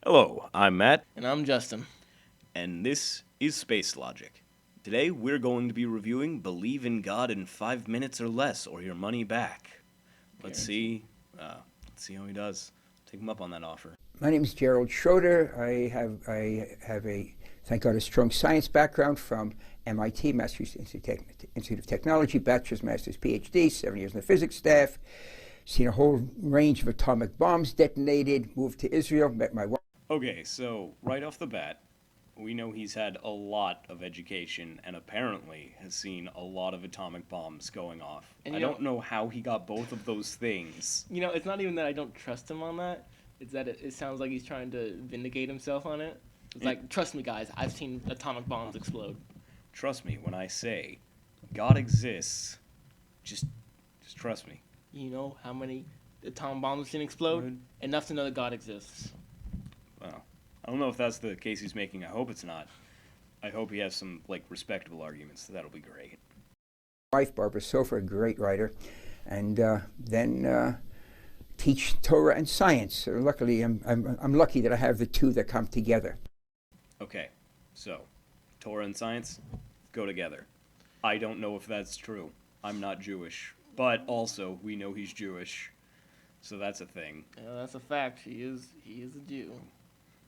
Hello, I'm Matt, And I'm Justin. and this is SpaceLogic. Today we're going to be reviewing Believe in God in 5 minutes or less, or your money back. Let's see, let's see how he does. Take him up on that offer. My name is Gerald Schroeder. I have a, thank God, a strong science background from MIT, Massachusetts Institute of Technology, bachelor's, master's, PhD, 7 years in the physics staff, seen a whole range of atomic bombs detonated, moved to Israel, met my wife. Okay, so right off the bat, we know he's had a lot of education and apparently has seen a lot of atomic bombs going off. And I don't know how he got both of those things. It's not even that I don't trust him on that. It's that it sounds like he's trying to vindicate himself on it. It's like, trust me, guys, I've seen atomic bombs explode. Trust me when I say God exists. Just trust me. You know how many atomic bombs have seen explode? Enough to know that God exists. Well, I don't know if that's the case he's making. I hope it's not. I hope he has some, respectable arguments. That'll be great. Wife, Barbara Sofer, a great writer, and then teach Torah and science. So luckily, I'm lucky that I have the two that come together. Okay, so Torah and science go together. I don't know if that's true. I'm not Jewish, but also we know he's Jewish, so that's a thing. Yeah, that's a fact. He is a Jew.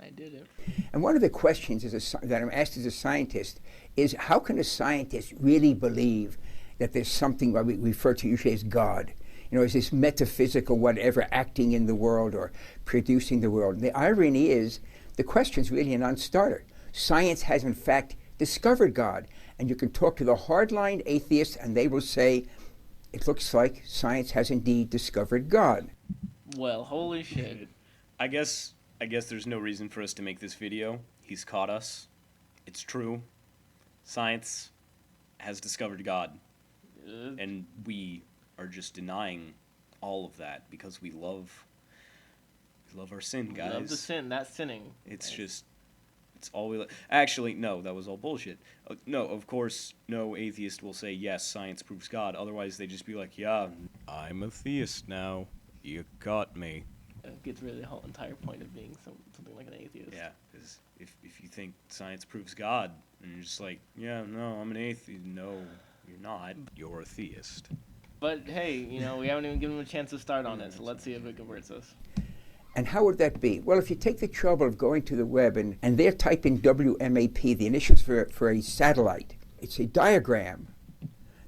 I did it. And one of the questions that I'm asked as a scientist is, how can a scientist really believe that there's something what we refer to usually as God? Is this metaphysical whatever acting in the world or producing the world? And the irony is, the question's really a non-starter. Science has in fact discovered God. And you can talk to the hardline atheists and they will say, it looks like science has indeed discovered God. Well, holy shit. I guess there's no reason for us to make this video. He's caught us. It's true. Science has discovered God. And we are just denying all of that because we love our sin, guys. We love the sin. That's sinning. It's just, it's all we Actually, no, that was all bullshit. No, of course, no atheist will say, yes, science proves God. Otherwise, they'd just be like, yeah, I'm a theist now. You got me. It gets rid of the whole entire point of being something like an atheist. Yeah, because if you think science proves God, and you're just like, yeah, no, I'm an atheist. No, you're not. You're a theist. But hey, we haven't even given him a chance to start on it, so let's see if it converts us. And how would that be? Well, if you take the trouble of going to the web and there type in WMAP, the initials for a satellite, it's a diagram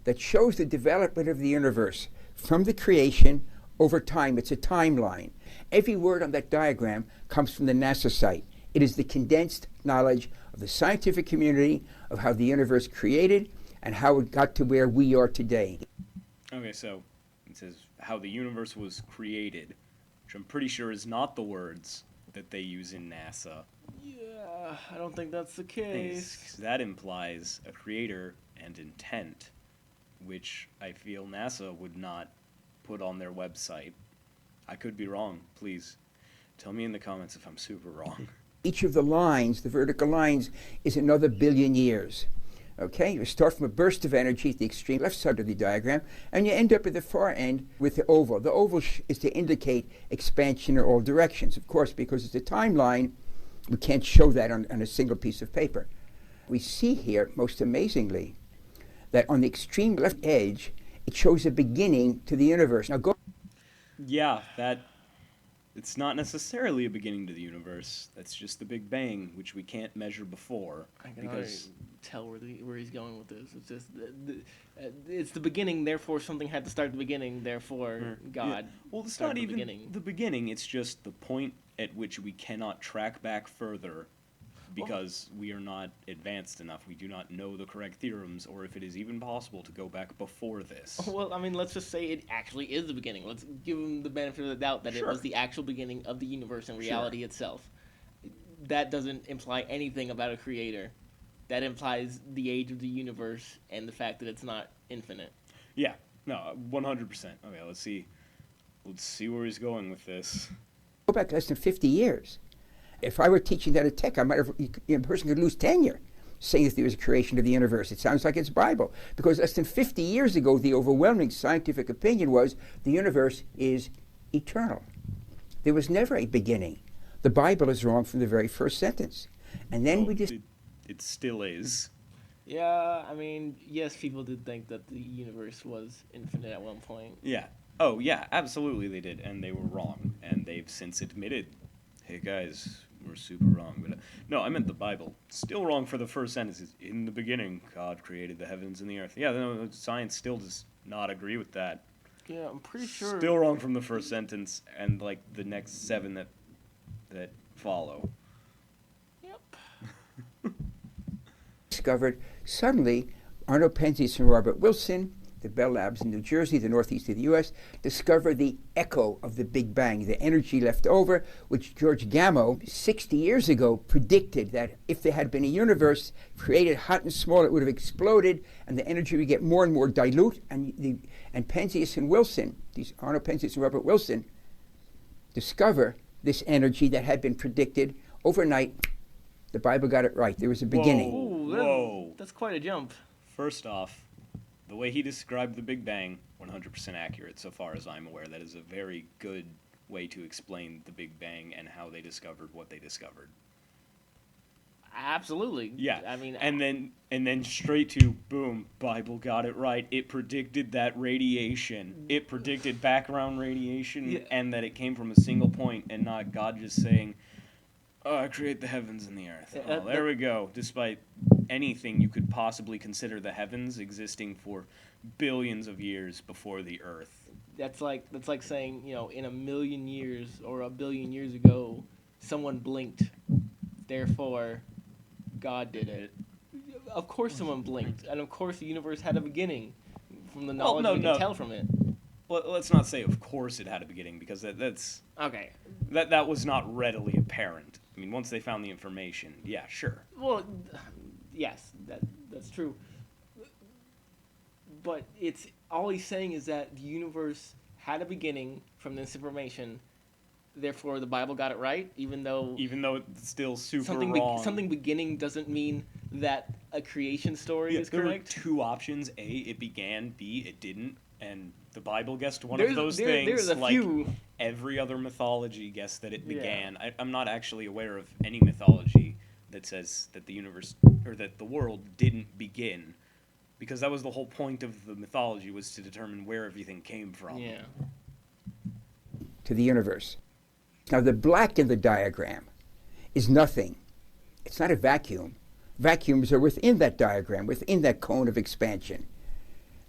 that shows the development of the universe from the creation over time. It's a timeline. Every word on that diagram comes from the NASA site. It is the condensed knowledge of the scientific community of how the universe created and how it got to where we are today. Okay, so it says how the universe was created, which I'm pretty sure is not the words that they use in NASA. Yeah, I don't think that's the case. That implies a creator and intent, which I feel NASA would not put on their website. I could be wrong. Please tell me in the comments if I'm super wrong. Each of the lines, the vertical lines, is another billion years. Okay, you start from a burst of energy at the extreme left side of the diagram, and you end up at the far end with the oval. The oval is to indicate expansion in all directions. Of course, because it's a timeline, we can't show that on a single piece of paper. We see here, most amazingly, that on the extreme left edge, it shows a beginning to the universe. Now go. Yeah, it's not necessarily a beginning to the universe. That's just the Big Bang, which we can't measure before. I can already tell where he's going with this. It's just it's the beginning, therefore something had to start the beginning, therefore God. Yeah. Well, it's not even the beginning. It's just the point at which we cannot track back further because we are not advanced enough. We do not know the correct theorems, or if it is even possible to go back before this. Well, I mean, let's just say it actually is the beginning. Let's give him the benefit of the doubt that it was the actual beginning of the universe and reality itself. That doesn't imply anything about a creator. That implies the age of the universe and the fact that it's not infinite. Yeah, no, 100%. Okay, let's see where he's going with this. Go back less than 50 years. If I were teaching that at Tech, a person could lose tenure saying that there was a creation of the universe. It sounds like it's Bible. Because less than 50 years ago, the overwhelming scientific opinion was the universe is eternal. There was never a beginning. the Bible is wrong from the very first sentence. And then we just... It still is. Yeah, I mean, yes, people did think that the universe was infinite at one point. Yeah. Oh, yeah, absolutely they did, and they were wrong, and they've since admitted, hey guys, we're super wrong. But no, I meant the Bible. Still wrong for the first sentence. In the beginning, God created the heavens and the earth. Yeah, no, science still does not agree with that. Yeah, I'm pretty sure. Still wrong from the first sentence, and like the next 7 that follow. Yep. discovered suddenly Arnold Penzias and Robert Wilson, the Bell Labs in New Jersey, the northeast of the U.S., discovered the echo of the Big Bang, the energy left over, which George Gamow, 60 years ago, predicted that if there had been a universe created hot and small, it would have exploded, and the energy would get more and more dilute. And Penzias and Wilson, these Arnold Penzias and Robert Wilson, discover this energy that had been predicted overnight. The Bible got it right. There was a beginning. Whoa, that's quite a jump. First off, the way he described the Big Bang, 100% accurate so far as I'm aware. That is a very good way to explain the Big Bang and how they discovered what they discovered. Absolutely. Yeah. I mean, and then straight to boom, Bible got it right. It predicted that radiation. It predicted background radiation and that it came from a single point and not God just saying, "Oh, I create the heavens and the earth." Oh, there we go. Despite anything you could possibly consider the heavens existing for billions of years before the earth. That's like saying, in a million years or a billion years ago, someone blinked. Therefore, God did it. Of course someone blinked, and of course the universe had a beginning from the knowledge we can tell from it. Well, let's not say of course it had a beginning, because that's... Okay. That was not readily apparent. I mean, once they found the information, yeah, sure. Well, yes, that's true. But it's all he's saying is that the universe had a beginning from this information. Therefore, the Bible got it right, even though it's still super wrong. Something beginning doesn't mean that a creation story is correct. There were 2 options: A, it began; B, it didn't. And the Bible guessed one of those things. There's a few. Every other mythology guessed that it began. Yeah. I'm not actually aware of any mythology that says that the universe or that the world didn't begin, because that was the whole point of the mythology, was to determine where everything came from. Yeah. To the universe. Now, the black in the diagram is nothing. It's not a vacuum. Vacuums are within that diagram, within that cone of expansion.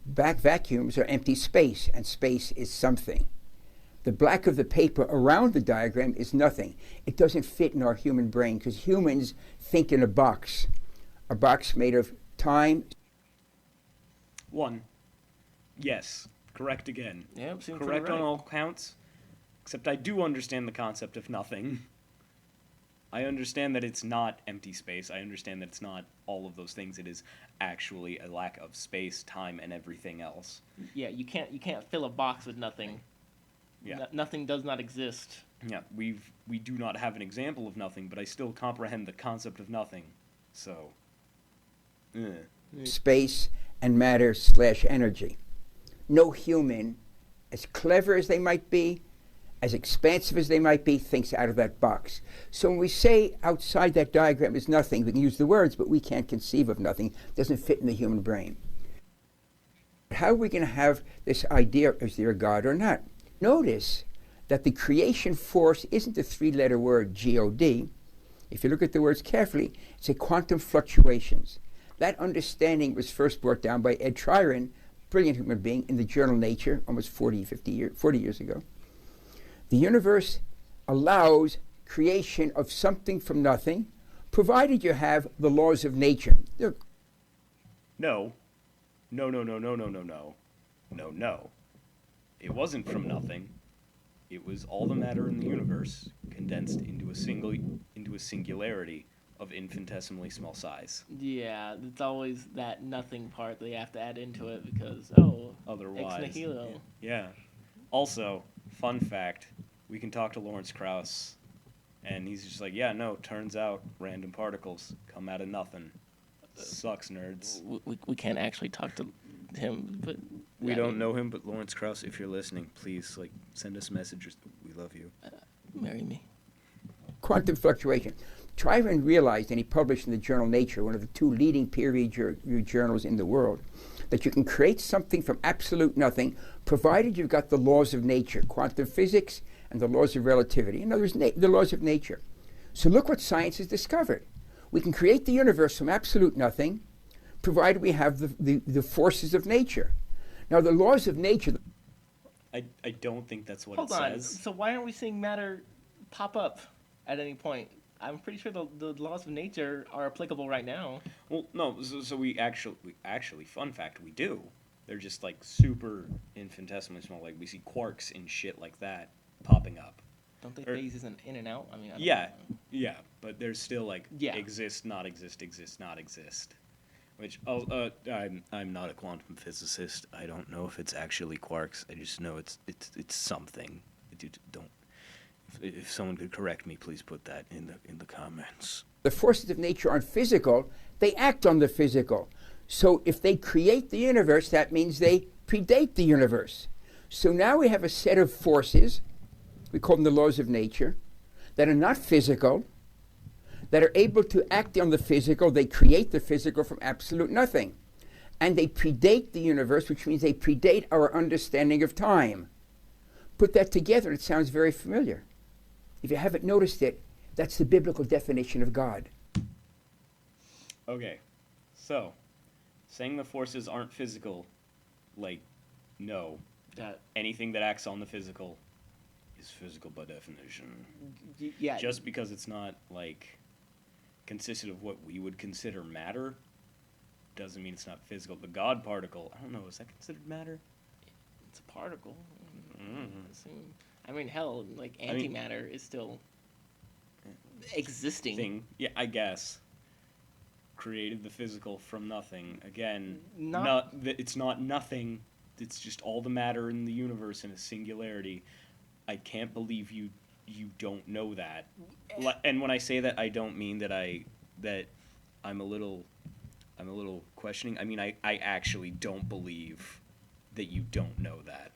Vacuums are empty space, and space is something. The black of the paper around the diagram is nothing. It doesn't fit in our human brain, because humans think in a box made of time. 1. Yes. Correct again. Yeah, seems correct right. On all counts. Except I do understand the concept of nothing. I understand that it's not empty space. I understand that it's not all of those things. It is actually a lack of space, time, and everything else. Yeah, you can't fill a box with nothing. Yeah. Nothing does not exist. Yeah, we do not have an example of nothing, but I still comprehend the concept of nothing. So, Space and matter / energy. No human, as clever as they might be, as expansive as they might be, thinks out of that box. So when we say outside that diagram is nothing, we can use the words, but we can't conceive of nothing. It doesn't fit in the human brain. How are we going to have this idea, is there a God or not? Notice that the creation force isn't a 3-letter word, G-O-D. If you look at the words carefully, it's a quantum fluctuations. That understanding was first brought down by Ed Tryon, brilliant human being, in the journal Nature, almost 40 years ago. The universe allows creation of something from nothing, provided you have the laws of nature. No. It wasn't from nothing. It was all the matter in the universe condensed into a singularity of infinitesimally small size. Yeah, it's always that nothing part they have to add into it because otherwise, ex nihilo. Yeah. Also, fun fact, we can talk to Lawrence Krauss, and he's just like, yeah, no, turns out random particles come out of nothing. Sucks, nerds. We can't actually talk to him, but... We don't know him, but Lawrence Krauss, if you're listening, please, send us messages. We love you. Marry me. quantum fluctuation. Try and realize, and he published in the journal Nature, one of the two leading peer-reviewed journals in the world, that you can create something from absolute nothing, provided you've got the laws of nature, quantum physics and the laws of relativity. In other words, the laws of nature. So look what science has discovered. We can create the universe from absolute nothing, provided we have the forces of nature. Now, the laws of nature... I don't think that's what Hold it on. says. So why aren't we seeing matter pop up at any point? I'm pretty sure the laws of nature are applicable right now. Well, no. So we actually, fun fact, we do. They're just like super infinitesimally small. Like we see quarks and shit like that popping up. Don't they phase in and out? I mean, I don't Yeah, know. yeah. But there's still like Yeah. exist, not exist, exist, not exist. Which I'm not a quantum physicist. I don't know if it's actually quarks. I just know it's something. Don't. If someone could correct me, please put that in the comments. The forces of nature aren't physical, they act on the physical. So if they create the universe, that means they predate the universe. So now we have a set of forces, we call them the laws of nature, that are not physical, that are able to act on the physical. They create the physical from absolute nothing. And they predate the universe, which means they predate our understanding of time. Put that together, and it sounds very familiar. If you haven't noticed it, that's the biblical definition of God. Okay, so saying the forces aren't physical, like, no. Anything that acts on the physical is physical by definition. Yeah. Just because it's not, like, consisted of what we would consider matter doesn't mean it's not physical. The God particle, I don't know, is that considered matter? It's a particle. Mm-hmm. I mean, hell, like antimatter is still existing. Thing. Yeah, I guess. Created the physical from nothing. Again, it's not nothing. It's just all the matter in the universe in a singularity. I can't believe you don't know that. And when I say that, I don't mean that I'm a little questioning. I mean, I actually don't believe that you don't know that.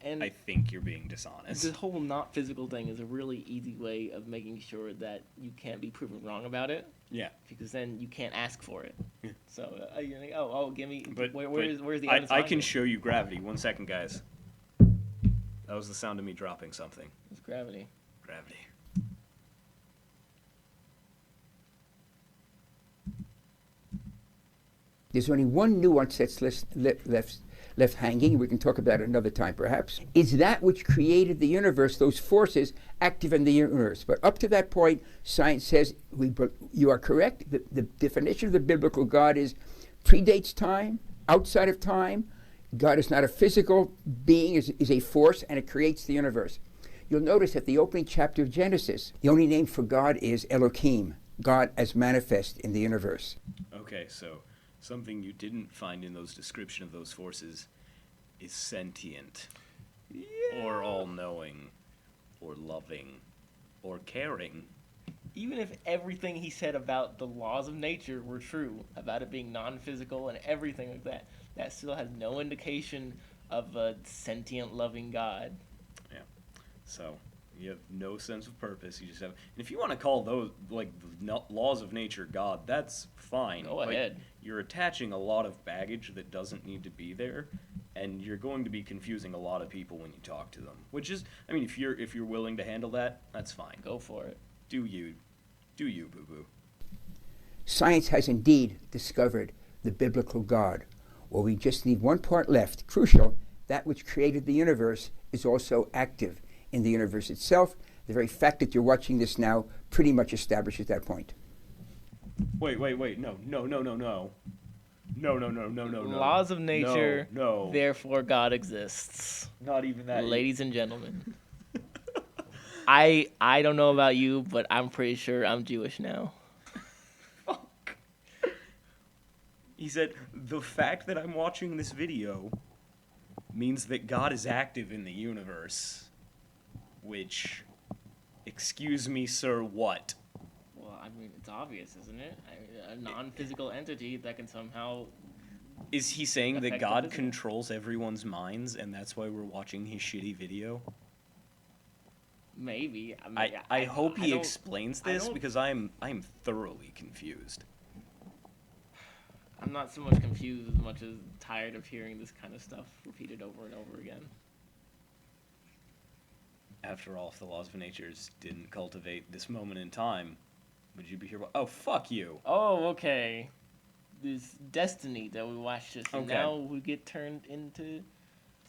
And I think you're being dishonest. The whole not physical thing is a really easy way of making sure that you can't be proven wrong about it. Yeah. Because then you can't ask for it. Yeah. So you're like, give me. But where's the I can show you gravity. 1 second, guys. That was the sound of me dropping something. It's gravity. Gravity. There's only one nuance that's left hanging, and we can talk about it another time perhaps, is that which created the universe, those forces active in the universe. But up to that point, science says you are correct. The definition of the biblical God is predates time, outside of time. God is not a physical being, is a force, and it creates the universe. You'll notice at the opening chapter of Genesis, the only name for God is Elohim, God as manifest in the universe. Okay, so something you didn't find in those description of those forces is sentient, or all-knowing, or loving, or caring. Even if everything he said about the laws of nature were true, about it being non-physical and everything like that, that still has no indication of a sentient, loving God. Yeah. So you have no sense of purpose. You just have. And if you want to call those like the laws of nature God, that's fine. Go ahead. You're attaching a lot of baggage that doesn't need to be there, and you're going to be confusing a lot of people when you talk to them. Which is, I mean, if you're willing to handle that, that's fine. Go for it. Do you, boo boo? Science has indeed discovered the biblical God. Well, we just need one part left. Crucial, that which created the universe is also active in the universe itself. The very fact that you're watching this now pretty much establishes that point. Wait, no. Laws of nature, No. therefore God exists. Not even that. Ladies and gentlemen. I don't know about you, but I'm pretty sure I'm Jewish now. Fuck. He said, the fact that I'm watching this video means that God is active in the universe. Which, excuse me, sir, what? Well, I mean, it's obvious, isn't it? A non-physical entity that can somehow... Is he saying that affect God the physical. controls everyone's minds and that's why we're watching his shitty video? Maybe. I mean, I hope he don't- explains I this don't- because I'm thoroughly confused. I'm not so much confused as much as tired of hearing this kind of stuff repeated over and over again. After all, if the laws of nature didn't cultivate this moment in time, would you be here? Oh, fuck you. Oh, okay. This destiny that we watched just Okay. now we get turned into.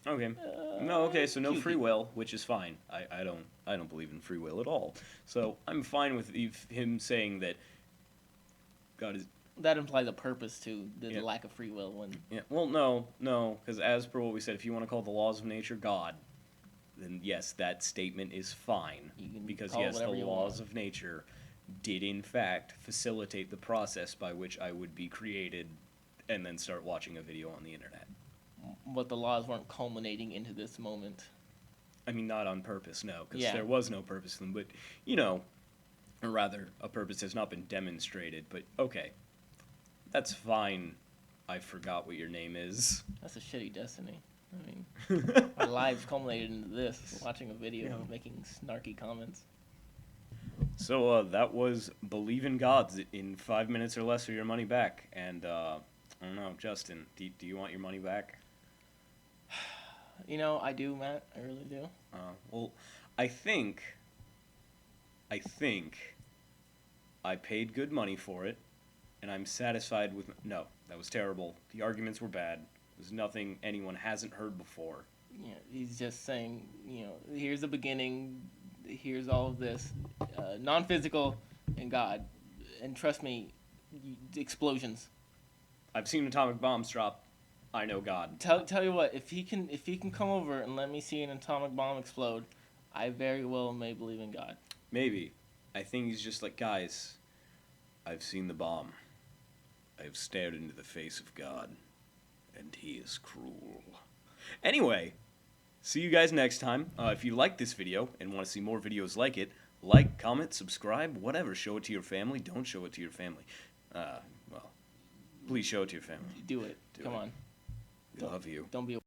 Okay. No, okay, so no cute free people. will, which is fine. I don't believe in free will at all. So I'm fine with him saying that God is. That implies a purpose to the Yeah. lack of free will. When Yeah. Well, no, because as per what we said, if you want to call the laws of nature God, then yes, that statement is fine. You can Because call it yes, the whatever you laws want. of nature did in fact facilitate the process by which I would be created and then start watching a video on the internet. but the laws weren't culminating into this moment. I mean, not on purpose, no, because Yeah. there was no purpose in them. But, you know, or rather, a purpose has not been demonstrated. But, okay, that's fine. I forgot what your name is. That's a shitty destiny. I mean, our lives culminated into this, watching a video Yeah. and making snarky comments. So, that was Believe in Gods in 5 minutes or less or your money back. And, I don't know, Justin, do you want your money back? You know, I do, Matt. I really do. Well, I think I paid good money for it, and I'm satisfied with. No, that was terrible. The arguments were bad. It was nothing anyone hasn't heard before. Yeah, he's just saying, you know, here's the beginning, here's all of this, non-physical, and God, and trust me, explosions. I've seen atomic bombs drop. I know God. Tell you what, if he can come over and let me see an atomic bomb explode, I very well may believe in God. Maybe. I think he's just like, guys, I've seen the bomb. I've stared into the face of God, and he is cruel. Anyway, see you guys next time. If you like this video and want to see more videos like it, like, comment, subscribe, whatever. Show it to your family. Don't show it to your family. Well, please show it to your family. Do it. Do Come it. on. We love you. Don't be a